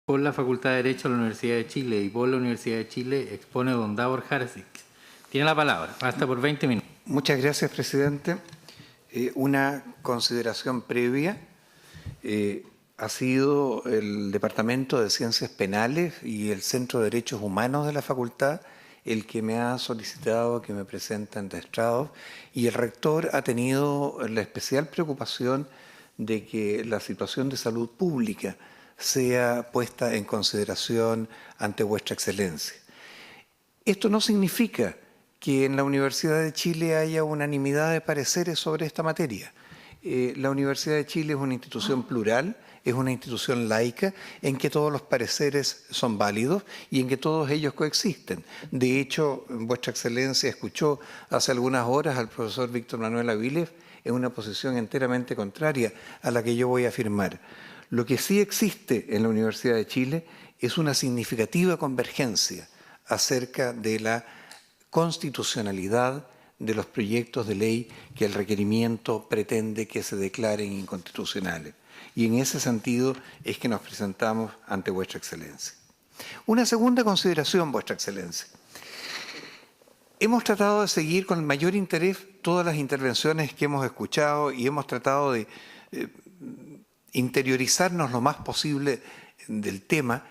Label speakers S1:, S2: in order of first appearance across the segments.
S1: Por la Facultad de Derecho de la Universidad de Chile y por la Universidad de Chile expone don Davor Harasic. Tiene la palabra, hasta por 20 minutos.
S2: Muchas gracias, presidente. Una consideración previa. Ha sido el Departamento de Ciencias Penales y el Centro de Derechos Humanos de la Facultad el que me ha solicitado que me presente ante estrados, y el rector ha tenido la especial preocupación de que la situación de salud pública sea puesta en consideración ante vuestra excelencia. Esto no significa que en la Universidad de Chile haya unanimidad de pareceres sobre esta materia. La Universidad de Chile es una institución plural, es una institución laica en que todos los pareceres son válidos y en que todos ellos coexisten. De hecho, vuestra excelencia escuchó hace algunas horas al profesor Víctor Manuel Aviles en una posición enteramente contraria a la que yo voy a afirmar. Lo que sí existe en la Universidad de Chile es una significativa convergencia acerca de la constitucionalidad de los proyectos de ley que el requerimiento pretende que se declaren inconstitucionales. Y en ese sentido es que nos presentamos ante vuestra excelencia. Una segunda consideración, vuestra excelencia. Hemos tratado de seguir con el mayor interés todas las intervenciones que hemos escuchado y hemos tratado de interiorizarnos lo más posible del tema,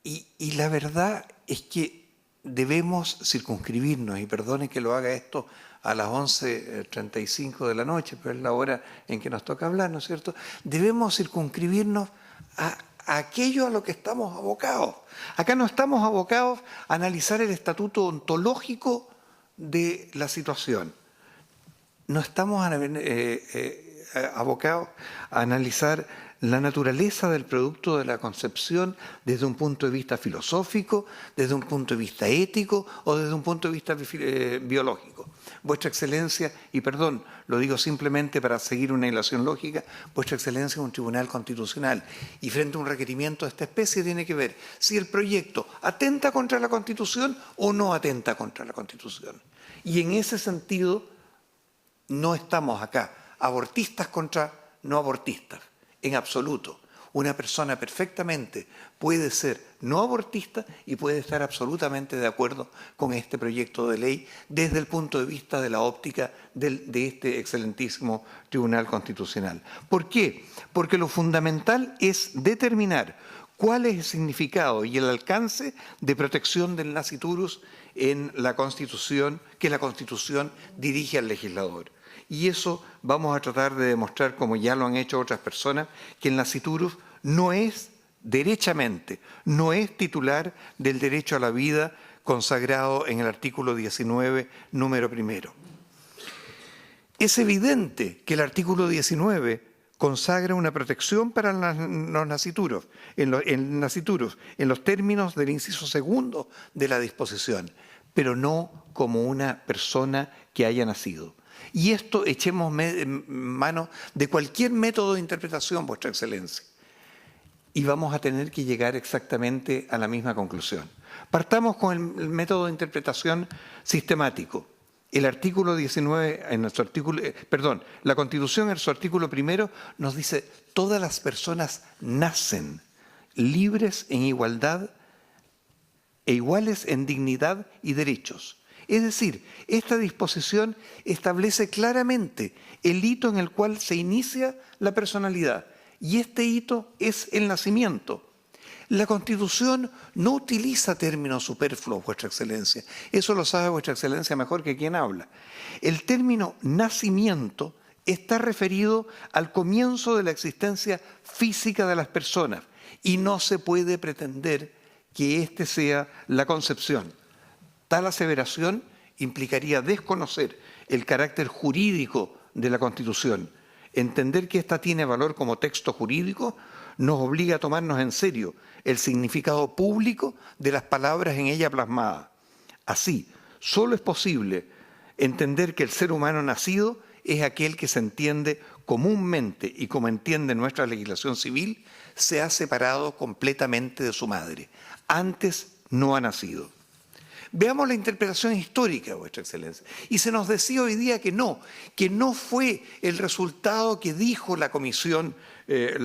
S2: y la verdad es que debemos circunscribirnos, y perdone que lo haga esto a las 11:35 de la noche, pero es la hora en que nos toca hablar, ¿no es cierto? Debemos circunscribirnos a aquello a lo que estamos abocados. Acá no estamos abocados a analizar el estatuto ontológico de la situación. No estamos abocados a analizar la naturaleza del producto de la concepción desde un punto de vista filosófico, desde un punto de vista ético o desde un punto de vista biológico. Vuestra excelencia, y perdón, lo digo simplemente para seguir una ilación lógica, vuestra excelencia es un tribunal constitucional y frente a un requerimiento de esta especie tiene que ver si el proyecto atenta contra la Constitución o no atenta contra la Constitución. Y en ese sentido no estamos acá abortistas contra no abortistas. En absoluto. Una persona perfectamente puede ser no abortista y puede estar absolutamente de acuerdo con este proyecto de ley desde el punto de vista de la óptica de este excelentísimo Tribunal Constitucional. ¿Por qué? Porque lo fundamental es determinar cuál es el significado y el alcance de protección del nasciturus en la Constitución, que la Constitución dirige al legislador. Y eso vamos a tratar de demostrar, como ya lo han hecho otras personas, que el nasciturus no es, derechamente, no es titular del derecho a la vida consagrado en el artículo 19, número primero. Es evidente que el artículo 19 consagra una protección para los nasciturus, en los términos del inciso segundo de la disposición, pero no como una persona que haya nacido. Y esto echemos mano de cualquier método de interpretación, vuestra excelencia, y vamos a tener que llegar exactamente a la misma conclusión. Partamos con el método de interpretación sistemático. El artículo 19, la Constitución en su artículo primero nos dice: todas las personas nacen libres en igualdad e iguales en dignidad y derechos. Es decir, esta disposición establece claramente el hito en el cual se inicia la personalidad, y este hito es el nacimiento. La Constitución no utiliza términos superfluos, vuestra excelencia. Eso lo sabe vuestra excelencia mejor que quien habla. El término nacimiento está referido al comienzo de la existencia física de las personas y no se puede pretender que este sea la concepción. Tal aseveración implicaría desconocer el carácter jurídico de la Constitución. Entender que ésta tiene valor como texto jurídico nos obliga a tomarnos en serio el significado público de las palabras en ella plasmadas. Así, solo es posible entender que el ser humano nacido es aquel que se entiende comúnmente y como entiende nuestra legislación civil, se ha separado completamente de su madre. Antes no ha nacido. Veamos la interpretación histórica, Vuestra Excelencia. Y se nos decía hoy día que no fue el resultado que dijo la Comisión de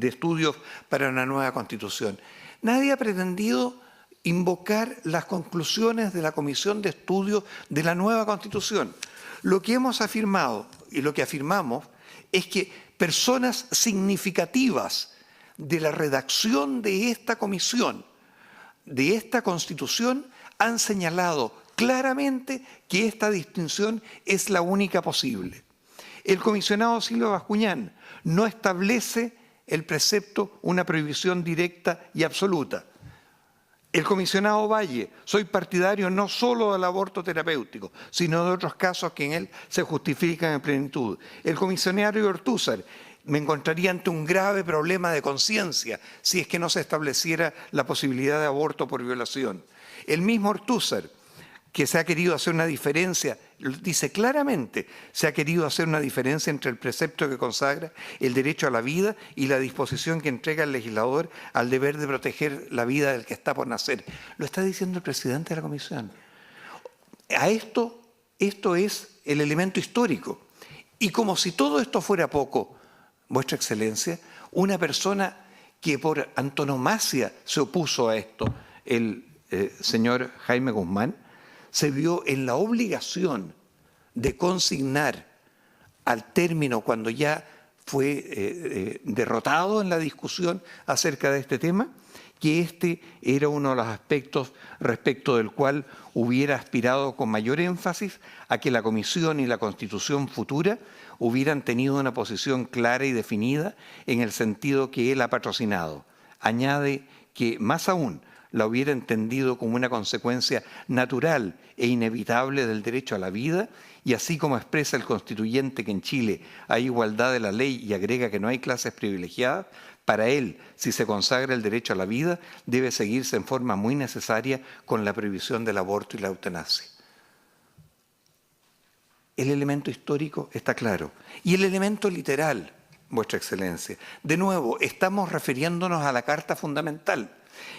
S2: Estudios para una Nueva Constitución. Nadie ha pretendido invocar las conclusiones de la Comisión de Estudios de la Nueva Constitución. Lo que hemos afirmado y lo que afirmamos es que personas significativas de la redacción de esta comisión, de esta Constitución, han señalado claramente que esta distinción es la única posible. El comisionado Silva Bascuñán no establece el precepto una prohibición directa y absoluta. El comisionado Valle, soy partidario no solo del aborto terapéutico, sino de otros casos que en él se justifican en plenitud. El comisionado Ortúzar, me encontraría ante un grave problema de conciencia si es que no se estableciera la posibilidad de aborto por violación. El mismo Ortúzar, que se ha querido hacer una diferencia, dice claramente, se ha querido hacer una diferencia entre el precepto que consagra el derecho a la vida y la disposición que entrega el legislador al deber de proteger la vida del que está por nacer. Lo está diciendo el presidente de la Comisión. Esto es el elemento histórico. Y como si todo esto fuera poco, Vuestra Excelencia, una persona que por antonomasia se opuso a esto, el señor Jaime Guzmán, se vio en la obligación de consignar al término, cuando ya fue derrotado en la discusión acerca de este tema, que este era uno de los aspectos respecto del cual hubiera aspirado con mayor énfasis a que la Comisión y la Constitución futura hubieran tenido una posición clara y definida en el sentido que él ha patrocinado. Añade que, más aún, la hubiera entendido como una consecuencia natural e inevitable del derecho a la vida, y así como expresa el constituyente que en Chile hay igualdad de la ley y agrega que no hay clases privilegiadas, para él, si se consagra el derecho a la vida, debe seguirse en forma muy necesaria con la prohibición del aborto y la eutanasia. El elemento histórico está claro. Y el elemento literal, Vuestra Excelencia. De nuevo, estamos refiriéndonos a la Carta Fundamental.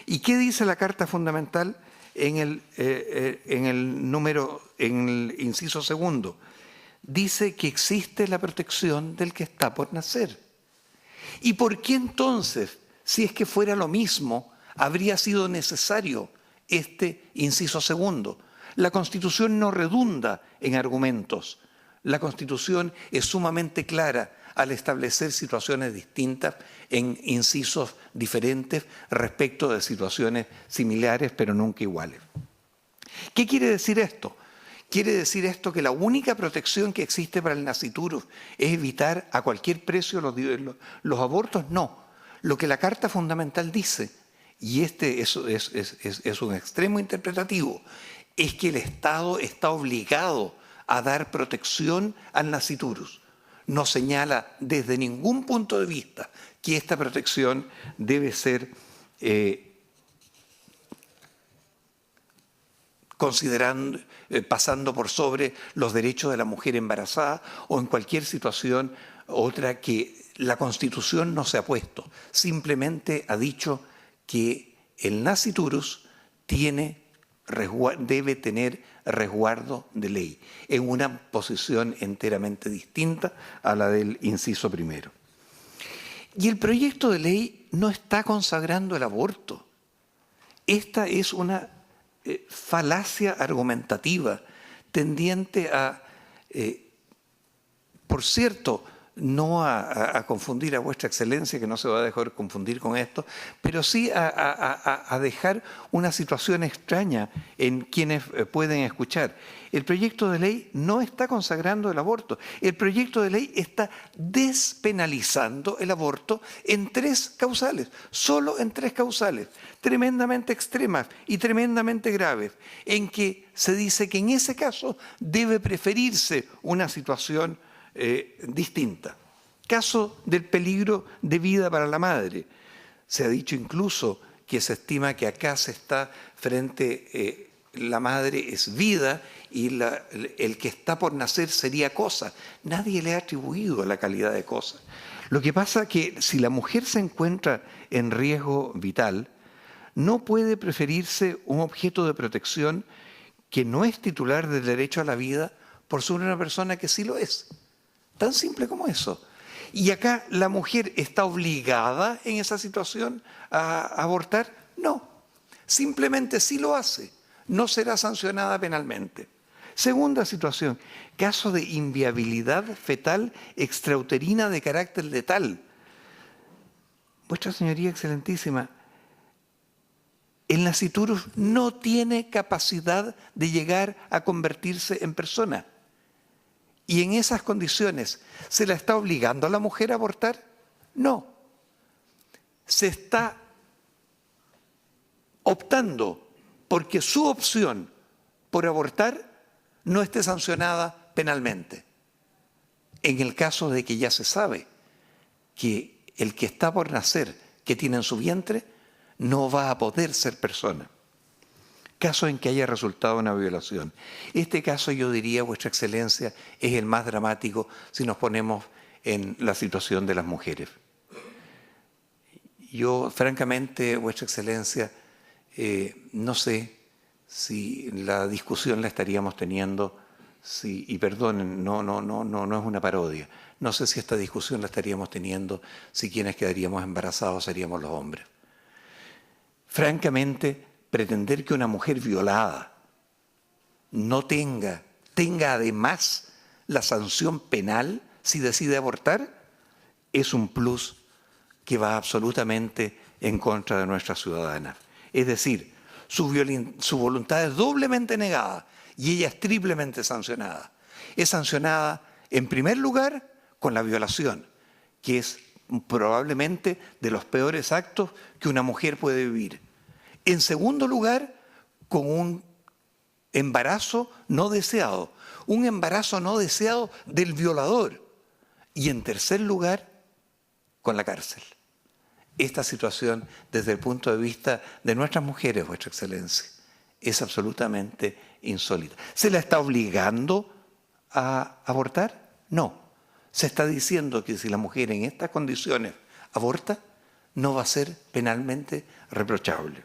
S2: ¿Y qué dice la Carta Fundamental en el inciso segundo? Dice que existe la protección del que está por nacer. ¿Y por qué entonces, si es que fuera lo mismo, habría sido necesario este inciso segundo? La Constitución no redunda en argumentos. La Constitución es sumamente clara al establecer situaciones distintas en incisos diferentes respecto de situaciones similares pero nunca iguales. ¿Qué quiere decir esto? ¿Quiere decir esto que la única protección que existe para el nasciturus es evitar a cualquier precio los abortos? No. Lo que la Carta Fundamental dice, y este es un extremo interpretativo, es que el Estado está obligado a dar protección al nasciturus. No señala desde ningún punto de vista que esta protección debe ser pasando por sobre los derechos de la mujer embarazada o en cualquier situación otra que la Constitución no se ha puesto. Simplemente ha dicho que el nasciturus debe tener resguardo de ley, en una posición enteramente distinta a la del inciso primero. Y el proyecto de ley no está consagrando el aborto. Esta es una falacia argumentativa tendiente a, por cierto, no a confundir a Vuestra Excelencia, que no se va a dejar confundir con esto, pero sí a dejar una situación extraña en quienes pueden escuchar. El proyecto de ley no está consagrando el aborto. El proyecto de ley está despenalizando el aborto en tres causales, solo en tres causales, tremendamente extremas y tremendamente graves, en que se dice que en ese caso debe preferirse una situación distinta. Caso del peligro de vida para la madre. Se ha dicho incluso que se estima que acá se está frente, la madre es vida y el que está por nacer sería cosa. Nadie le ha atribuido la calidad de cosa. Lo que pasa es que si la mujer se encuentra en riesgo vital, no puede preferirse un objeto de protección que no es titular del derecho a la vida por sobre una persona que sí lo es. Tan simple como eso. ¿Y acá la mujer está obligada en esa situación a abortar? No, simplemente sí lo hace. No será sancionada penalmente. Segunda situación, caso de inviabilidad fetal extrauterina de carácter letal. Vuestra Señoría Excelentísima, el nasciturus no tiene capacidad de llegar a convertirse en persona. Y en esas condiciones, ¿se la está obligando a la mujer a abortar? No. Se está optando porque su opción por abortar no esté sancionada penalmente. En el caso de que ya se sabe que el que está por nacer, que tiene en su vientre, no va a poder ser persona. Caso en que haya resultado una violación. Este caso, yo diría, Vuestra Excelencia, es el más dramático si nos ponemos en la situación de las mujeres. Yo, francamente, Vuestra Excelencia, no sé si la discusión la estaríamos teniendo, y perdonen, no es una parodia, no sé si esta discusión la estaríamos teniendo si quienes quedaríamos embarazados seríamos los hombres. Francamente, pretender que una mujer violada no tenga además la sanción penal si decide abortar, es un plus que va absolutamente en contra de nuestras ciudadanas. Es decir, su voluntad es doblemente negada y ella es triplemente sancionada. Es sancionada, en primer lugar, con la violación, que es probablemente de los peores actos que una mujer puede vivir. En segundo lugar, con un embarazo no deseado, un embarazo no deseado del violador. Y en tercer lugar, con la cárcel. Esta situación, desde el punto de vista de nuestras mujeres, Vuestra Excelencia, es absolutamente insólita. ¿Se la está obligando a abortar? No. Se está diciendo que si la mujer en estas condiciones aborta, no va a ser penalmente reprochable.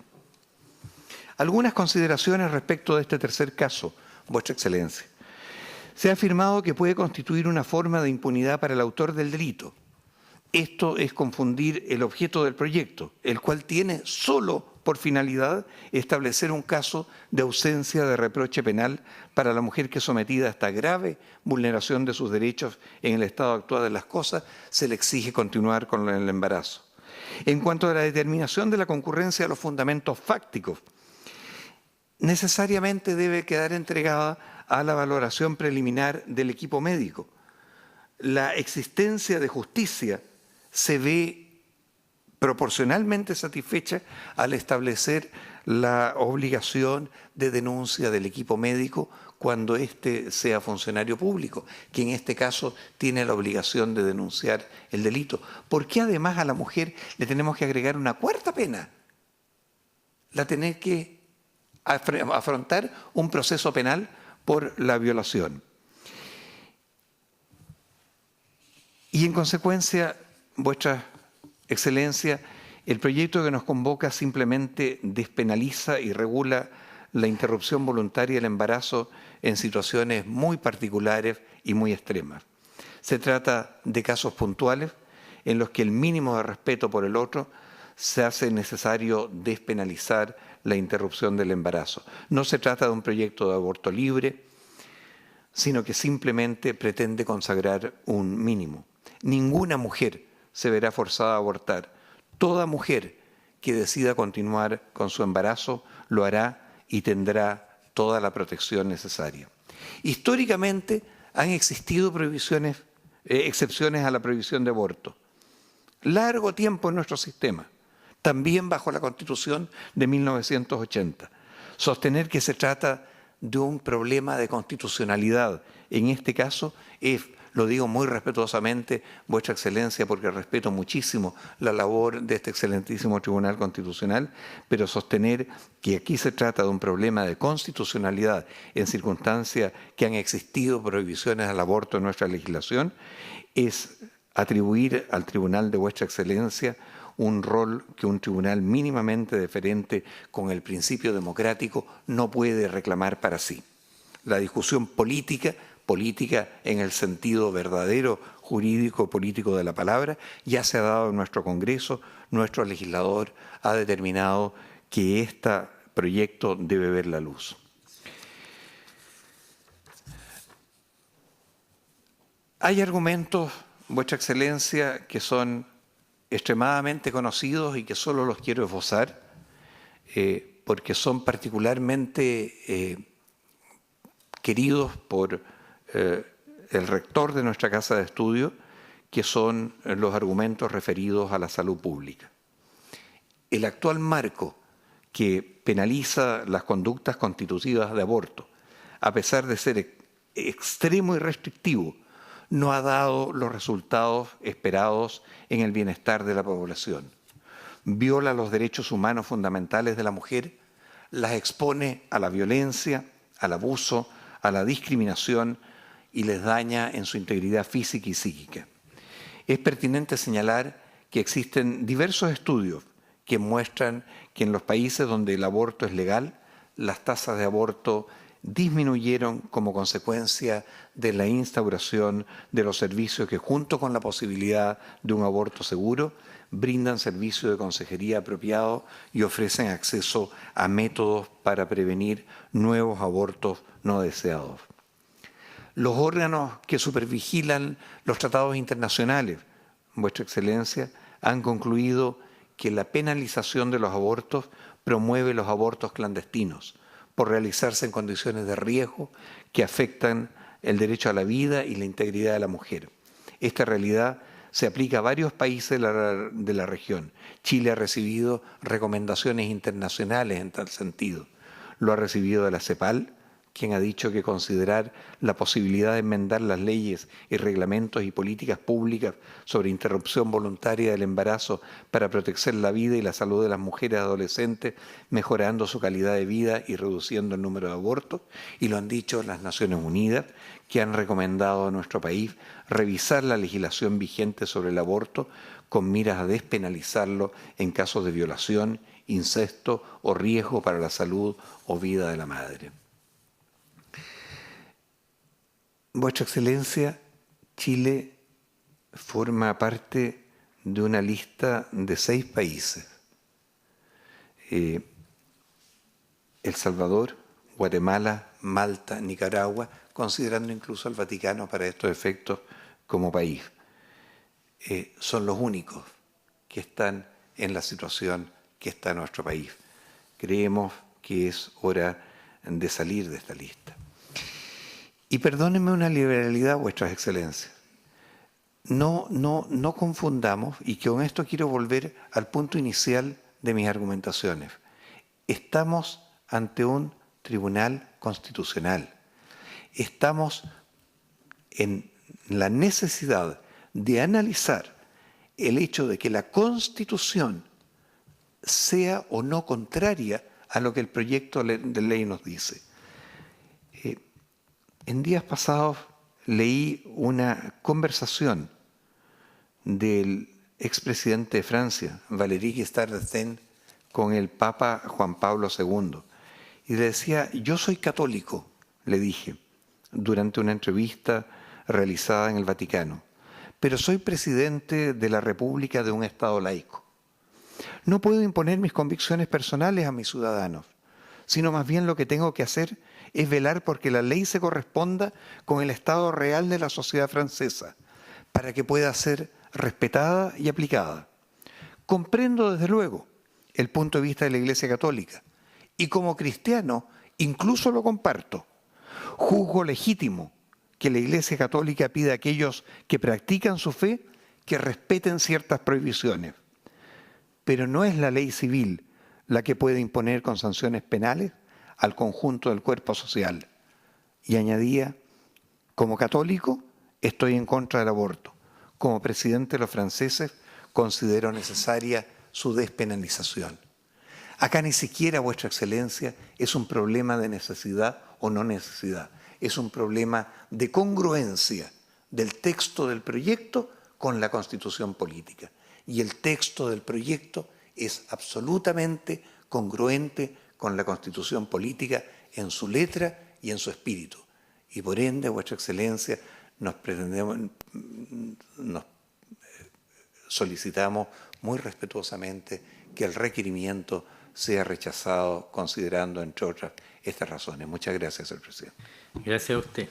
S2: Algunas consideraciones respecto de este tercer caso, Vuestra Excelencia. Se ha afirmado que puede constituir una forma de impunidad para el autor del delito. Esto es confundir el objeto del proyecto, el cual tiene solo por finalidad establecer un caso de ausencia de reproche penal para la mujer que sometida a esta grave vulneración de sus derechos en el estado actual de las cosas, se le exige continuar con el embarazo. En cuanto a la determinación de la concurrencia de los fundamentos fácticos, necesariamente debe quedar entregada a la valoración preliminar del equipo médico. La existencia de justicia se ve proporcionalmente satisfecha al establecer la obligación de denuncia del equipo médico cuando éste sea funcionario público, que en este caso tiene la obligación de denunciar el delito. ¿Por qué además a la mujer le tenemos que agregar una cuarta pena? La tener que afrontar un proceso penal por la violación. Y en consecuencia, Vuestra Excelencia, el proyecto que nos convoca simplemente despenaliza y regula la interrupción voluntaria del embarazo en situaciones muy particulares y muy extremas. Se trata de casos puntuales en los que el mínimo de respeto por el otro se hace necesario despenalizar la interrupción del embarazo. No se trata de un proyecto de aborto libre, sino que simplemente pretende consagrar un mínimo. Ninguna mujer se verá forzada a abortar. Toda mujer que decida continuar con su embarazo lo hará y tendrá toda la protección necesaria. Históricamente han existido excepciones a la prohibición de aborto. Largo tiempo en nuestro sistema, también bajo la Constitución de 1980. Sostener que se trata de un problema de constitucionalidad, en este caso, lo digo muy respetuosamente, Vuestra Excelencia, porque respeto muchísimo la labor de este excelentísimo Tribunal Constitucional, pero sostener que aquí se trata de un problema de constitucionalidad en circunstancias que han existido prohibiciones al aborto en nuestra legislación, es atribuir al Tribunal de Vuestra Excelencia un rol que un tribunal mínimamente deferente con el principio democrático no puede reclamar para sí. La discusión política en el sentido verdadero, jurídico, político de la palabra, ya se ha dado en nuestro Congreso. Nuestro legislador ha determinado que este proyecto debe ver la luz. Hay argumentos, Vuestra Excelencia, que son extremadamente conocidos y que solo los quiero esbozar, porque son particularmente queridos por el rector de nuestra casa de estudio, que son los argumentos referidos a la salud pública. El actual marco que penaliza las conductas constitutivas de aborto, a pesar de ser extremo y restrictivo, no ha dado los resultados esperados en el bienestar de la población. Viola los derechos humanos fundamentales de la mujer, las expone a la violencia, al abuso, a la discriminación y les daña en su integridad física y psíquica. Es pertinente señalar que existen diversos estudios que muestran que en los países donde el aborto es legal, las tasas de aborto disminuyeron como consecuencia de la instauración de los servicios que, junto con la posibilidad de un aborto seguro, brindan servicios de consejería apropiados y ofrecen acceso a métodos para prevenir nuevos abortos no deseados. Los órganos que supervigilan los tratados internacionales, Vuestra Excelencia, han concluido que la penalización de los abortos promueve los abortos clandestinos por realizarse en condiciones de riesgo que afectan el derecho a la vida y la integridad de la mujer. Esta realidad se aplica a varios países de la región. Chile ha recibido recomendaciones internacionales en tal sentido. Lo ha recibido de la CEPAL, quien ha dicho que considerar la posibilidad de enmendar las leyes y reglamentos y políticas públicas sobre interrupción voluntaria del embarazo para proteger la vida y la salud de las mujeres adolescentes, mejorando su calidad de vida y reduciendo el número de abortos, y lo han dicho las Naciones Unidas, que han recomendado a nuestro país revisar la legislación vigente sobre el aborto con miras a despenalizarlo en casos de violación, incesto o riesgo para la salud o vida de la madre. Vuestra Excelencia, Chile forma parte de una lista de 6 países. El Salvador, Guatemala, Malta, Nicaragua, considerando incluso al Vaticano para estos efectos como país. Son los únicos que están en la situación que está nuestro país. Creemos que es hora de salir de esta lista. Y perdónenme una liberalidad, Vuestras Excelencias. No confundamos, y con esto quiero volver al punto inicial de mis argumentaciones. Estamos ante un tribunal constitucional. Estamos en la necesidad de analizar el hecho de que la Constitución sea o no contraria a lo que el proyecto de ley nos dice. En días pasados leí una conversación del expresidente de Francia, Valéry Giscard d'Estaing, con el Papa Juan Pablo II. Y le decía, yo soy católico, le dije, durante una entrevista realizada en el Vaticano, pero soy presidente de la República de un Estado laico. No puedo imponer mis convicciones personales a mis ciudadanos, sino más bien lo que tengo que hacer es velar porque la ley se corresponda con el estado real de la sociedad francesa, para que pueda ser respetada y aplicada. Comprendo, desde luego, el punto de vista de la Iglesia Católica, y como cristiano incluso lo comparto. Juzgo legítimo que la Iglesia Católica pida a aquellos que practican su fe que respeten ciertas prohibiciones. Pero no es la ley civil la que puede imponer con sanciones penales al conjunto del cuerpo social. Y añadía, como católico, estoy en contra del aborto. Como presidente de los franceses, considero necesaria su despenalización. Acá ni siquiera, Vuestra Excelencia, es un problema de necesidad o no necesidad. Es un problema de congruencia del texto del proyecto con la Constitución política. y el texto del proyecto es absolutamente congruente con la Constitución política en su letra y en su espíritu. Y por ende, Vuestra Excelencia, nos solicitamos muy respetuosamente que el requerimiento sea rechazado considerando, entre otras, estas razones. Muchas gracias, señor presidente.
S1: Gracias a usted.